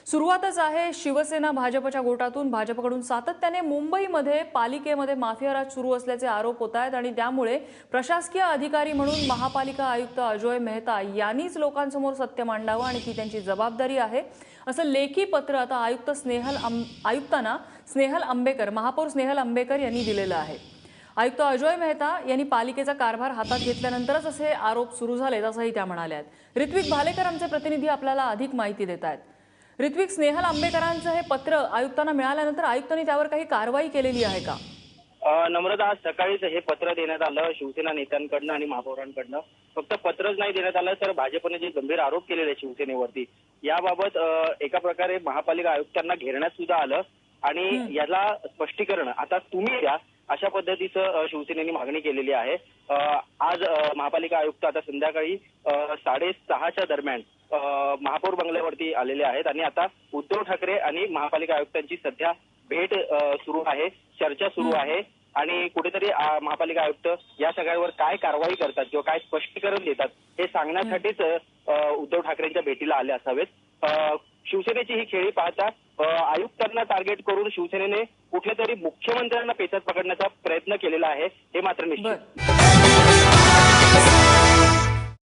सुरुवातच आहे शिवसेना भाजपच्या गोटातून। भाजपकडून सातत्याने मुंबईमध्ये पालिकेमध्ये माफियाराज सुरू असल्याचे आरोप होत आहेत आणि त्यामुळे प्रशासकीय अधिकारी म्हणून महापालिका आयुक्त अजोय मेहता यांनीच लोकांसमोर सत्य मांडावं आणि ती त्यांची जबाबदारी आहे असं लेखी पत्र आता आयुक्तांना स्नेहल अंबेकर, महापौर स्नेहल अंबेकर यांनी दिलेलं आहे। आयुक्त अजोय मेहता यांनी पालिकेचा कारभार हातात घेतल्यानंतरच असे आरोप सुरू झाले असंही त्या म्हणाल्या आहेत। ऋत्विक भालेकर आमचे प्रतिनिधी आपल्याला अधिक माहिती देत आहेत। ऋत्विक, स्नेहल अंबेकरांचं हे पत्र आयुक्तांना मिळाल्यानंतर आयुक्तांनी त्यावर काही कारवाई केलेली आहे का? नम्रता, आज सकाळीच हे पत्र देण्यात आलं शिवसेना नेत्यांकडनं आणि महापौरांकडनं। फक्त पत्रच नाही देण्यात आलं तर भाजपने जे गंभीर आरोप केलेले शिवसेनेवरती याबाबत एका प्रकारे महापालिका आयुक्तांना घेरण्यात सुद्धा आलं आणि याला स्पष्टीकरण आता तुम्ही द्या अशा पद्धतीचं शिवसेनेने मागणी केलेली आहे। आज महापालिका आयुक्त आता संध्याकाळी 6:30च्या दरम्यान महापौर बंगल्यावरती आलेले आहेत आणि आता उद्धव ठाकरे आणि महापालिका आयुक्तांची सध्या भेट सुरू आहे, चर्चा सुरू आहे आणि कुठेतरी महापालिका आयुक्त या सगळ्यावर काय कारवाई करतात किंवा काय स्पष्टीकरण देतात हे सांगण्यासाठीच उद्धव ठाकरेंच्या भेटीला आले असावेत। शिवसेनेची ही खेळी पाहता आयुक्तांना टार्गेट करून शिवसेनेने कुठल्या तरी मुख्यमंत्र्यांना पेचात पकडण्याचा प्रयत्न केलेला आहे हे मात्र निश्चित।